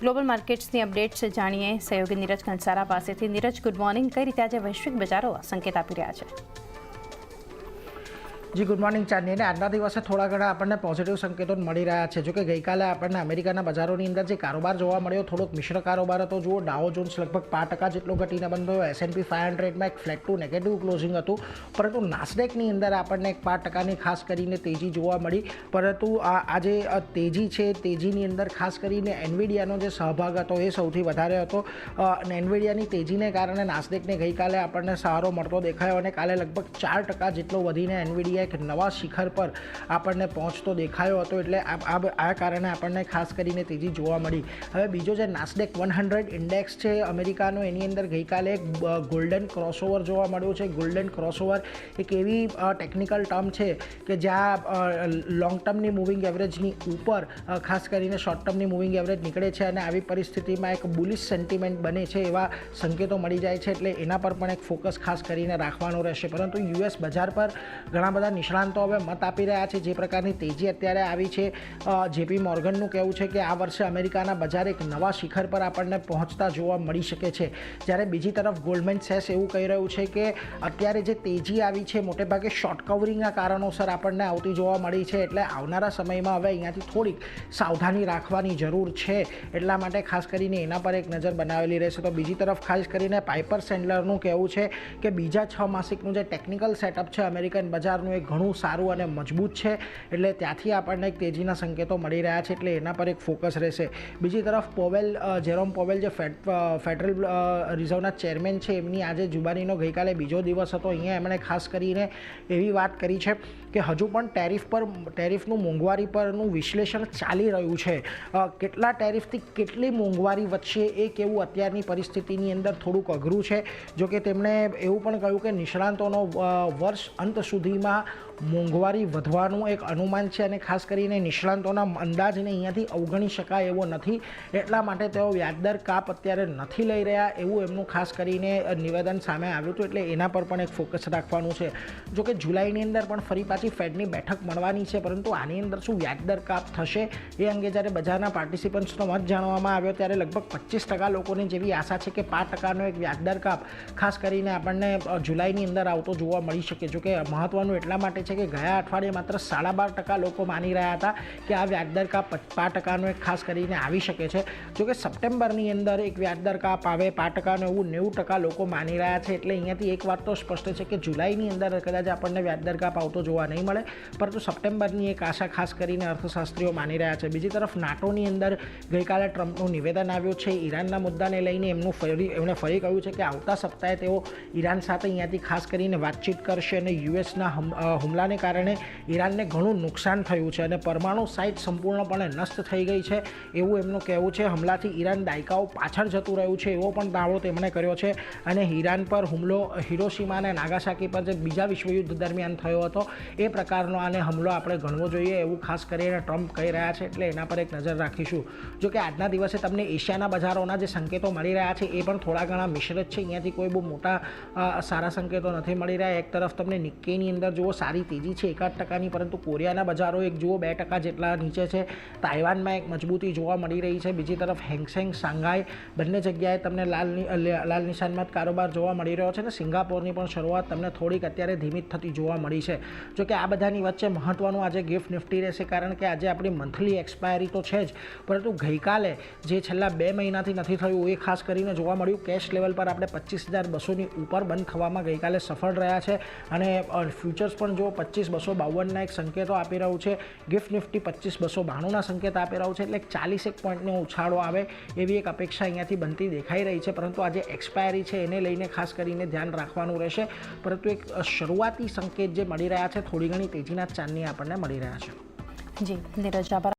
Global માર્કેટ્સની updates જાણીએ સહયોગી નીરજ કંસારા પાસેથી। Neeraj, good morning. કઈ રીતે આજે વૈશ્વિક બજારો સંકેત આપી રહ્યા છે? જી ગુડ મોર્નિંગ ચાંદની। અને આજના દિવસે થોડા ઘણા આપણને પોઝિટિવ સંકેતો મળી રહ્યા છે। જો કે ગઈકાલે આપણને અમેરિકાના બજારોની અંદર જે કારોબાર જોવા મળ્યો થોડોક મિશ્ર કારોબાર હતો। જુઓ, ડાઉ જોન્સ લગભગ 5% જેટલો ઘટીને બંધ થયો, S&P 500માં એક ફ્લેટ ટુ નેગેટિવ ક્લોઝિંગ હતું, પરંતુ નાસ્ડેકની અંદર આપણને એક 5%ની ખાસ કરીને તેજી જોવા મળી। પરંતુ આજે તેજી છે, તેજીની અંદર ખાસ કરીને એનવીડિયાનો જે સહભાગ હતો એ સૌથી વધારે હતો। અને એનવીડિયાની તેજીને કારણે નાસ્ડેકને ગઈકાલે આપણને સહારો મળતો દેખાયો અને કાલે લગભગ 4% જેટલો વધીને એનવીડિયા એક નવા શિખર પર આપણને પહોંચતો દેખાયો હતો। એટલે આ કારણે આપણને ખાસ કરીને તેજી જોવા મળી। હવે બીજો જે નાસ્ડેક 100 ઇન્ડેક્સ છે અમેરિકાનો, એની અંદર ગઈકાલે એક ગોલ્ડન ક્રોસઓવર જોવા મળ્યું છે। ગોલ્ડન ક્રોસઓવર એક એવી ટેકનિકલ ટર્મ છે કે જ્યાં લોંગ ટર્મની મૂવિંગ એવરેજની ઉપર ખાસ કરીને શોર્ટ ટર્મની મૂવિંગ એવરેજ નીકળે છે અને આવી પરિસ્થિતિમાં એક બુલિશ સેન્ટિમેન્ટ બને છે, એવા સંકેતો મળી જાય છે। એટલે એના પર પણ એક ફોકસ ખાસ કરીને રાખવાનું રહેશે। પરંતુ યુએસ બજાર પર ઘણા બધા નિષ્ણાંતો હવે મત આપી રહ્યા છે। જે પ્રકારની તેજી અત્યારે આવી છે, JP મોર્ગનનું કહેવું છે કે આ વર્ષે અમેરિકાના બજાર એક નવા શિખર પર આપણને પહોંચતા જોવા મળી શકે છે। જ્યારે બીજી તરફ ગોલ્ડમેન સેક્સ એવું કહી રહ્યું છે કે અત્યારે જે તેજી આવી છે મોટેભાગે શોર્ટ કવરિંગના કારણોસર આપણને આવતી જોવા મળી છે। એટલે આવનારા સમયમાં હવે અહીંયાથી થોડીક સાવધાની રાખવાની જરૂર છે। એટલા માટે ખાસ કરીને એના પર એક નજર બનાવેલી રહેશે। તો બીજી તરફ ખાસ કરીને પાઇપર સેન્ડલરનું કહેવું છે કે બીજા 6 માસિકનું જે ટેકનિકલ સેટઅપ છે અમેરિકન બજારનું એ ઘણું સારું અને મજબૂત છે। એટલે ત્યાંથી આપણને એક તેજીના સંકેતો મળી રહ્યા છે, એટલે એના પર એક ફોકસ રહેશે। બીજી તરફ જેરોમ પોવેલ જે ફેડરલ રિઝર્વના ચેરમેન છે, એમની આજે જુબાનીનો ગઈકાલે બીજો દિવસ હતો। અહીંયા એમણે ખાસ કરીને એવી વાત કરી છે કે હજુ પણ ટેરિફનું મોંઘવારી પરનું વિશ્લેષણ ચાલી રહ્યું છે। કેટલા ટેરિફથી કેટલી મોંઘવારી વધશે એ કેવું અત્યારની પરિસ્થિતિની અંદર થોડુંક અઘરું છે। જોકે તેમણે એવું પણ કહ્યું કે નિષ્ણાંતોનો વર્ષ અંત સુધીમાં મોંઘવારી વધવાનું એક અનુમાન છે અને ખાસ કરીને નિષ્ણાંતોના અંદાજને અહીંયાથી અવગણી શકાય એવો નથી। એટલા માટે તેઓ વ્યાજદર કાપ અત્યારે નથી લઈ રહ્યા એવું એમનું ખાસ કરીને નિવેદન સામે આવ્યું હતું। એટલે એના પર પણ એક ફોકસ રાખવાનું છે। જોકે જુલાઈની અંદર પણ ફરી પાછી ફેડની બેઠક મળવાની છે, પરંતુ આની અંદર શું વ્યાજદર કાપ થશે એ અંગે જ્યારે બજારના પાર્ટિસિપન્ટ્સનો મત જાણવામાં આવ્યો ત્યારે લગભગ 25% લોકોને જેવી આશા છે કે 5%નો એક વ્યાજદર કાપ ખાસ કરીને આપણને જુલાઈની અંદર આવતો જોવા મળી શકે। જોકે મહત્ત્વનું એટલા માટે છે કે ગયા અઠવાડિયે માત્ર 12.5% લોકો માની રહ્યા હતા કે આ વ્યાજદર કાપ 5%નો એક ખાસ કરીને આવી શકે છે। જોકે સપ્ટેમ્બરની અંદર એક વ્યાજદર કાપ આવે 5%નો એવું 90% લોકો માની રહ્યા છે। એટલે અહીંયાથી એક વાત તો સ્પષ્ટ છે કે જુલાઈની અંદર કદાચ આપણને વ્યાજદર કાપ આવતો જોવા નહીં મળે, પરંતુ સપ્ટેમ્બરની એક આશા ખાસ કરીને અર્થશાસ્ત્રીઓ માની રહ્યા છે। બીજી તરફ નાટોની અંદર ગઈકાલે ટ્રમ્પનું નિવેદન આવ્યું છે ઈરાનના મુદ્દાને લઈને। એમણે ફરી કહ્યું છે કે આવતા સપ્તાહે તેઓ ઈરાન સાથે અહીંયાથી ખાસ કરીને વાતચીત કરશે અને યુએસના હુમલાને કારણે ઈરાનને ઘણું નુકસાન થયું છે અને પરમાણુ સાઇટ સંપૂર્ણપણે નષ્ટ થઈ ગઈ છે એવું એમનું કહેવું છે। હમલાથી ઈરાન દાયકાઓ પાછળ જતું રહ્યું છે એવો પણ દાવો તેમણે કર્યો છે। અને ઈરાન પર હુમલો હિરોશીમા અને નાગાસાકી પર જે બીજા વિશ્વયુદ્ધ દરમિયાન થયો હતો એ પ્રકારનો આને હુમલો આપણે ગણવો જોઈએ એવું ખાસ કરીને ટ્રમ્પ કહી રહ્યા છે। એટલે એના પર એક નજર રાખીશું। જો કે આજના દિવસે તમને એશિયાના બજારોના જે સંકેતો મળી રહ્યા છે એ પણ થોડા ઘણા મિશ્રિત છે। અહીંયાથી કોઈ બહુ મોટા સારા સંકેતો નથી મળી રહ્યા। એક તરફ તમને નિક્કેઈની અંદર જુઓ સારી તેજી છે 1%ની, પરંતુ કોરિયાના બજારો એક જુઓ 2% જેટલા નીચે છે। તાઇવાનમાં એક મજબૂતી જોવા મળી રહી છે। બીજી તરફ હેંગસેંગ, શાંઘાઈ બંને જગ્યાએ તમને લાલ નિશાનમાં જ કારોબાર જોવા મળી રહ્યો છે અને સિંગાપોરની પણ શરૂઆત તમને થોડીક અત્યારે ધીમી થતી જોવા મળી છે। જોકે આ બધાની વચ્ચે મહત્ત્વનું આજે ગિફ્ટ નિફ્ટી રહેશે, કારણ કે આજે આપણી મંથલી એક્સપાયરી તો છે જ, પરંતુ ગઈકાલે જે છેલ્લા 2 મહિનાથી નથી થયું એ ખાસ કરીને જોવા મળ્યું। કેશ લેવલ પર આપણે 25,200ની ઉપર બંધ થવામાં ગઈકાલે સફળ રહ્યા છે અને ફ્યુચર્સ પણ જો 25,252ના એક સંકેતો આપી રહ્યું છે। ગિફ્ટ નિફ્ટી 25,292ના સંકેત આપી રહ્યું છે। એટલે 41 પોઈન્ટનો ઉછાળો આવે એવી એક અપેક્ષા અહીંયાથી બનતી દેખાઈ રહી છે, પરંતુ આજે એક્સપાયરી છે એને લઈને ખાસ કરીને ધ્યાન રાખવાનું રહેશે। પરંતુ એક શરૂઆતી સંકેત જે મળી રહ્યા છે થોડી ઘણી તેજીના ચાંદની આપણને મળી રહ્યા છે। જી નીરજ, આભાર।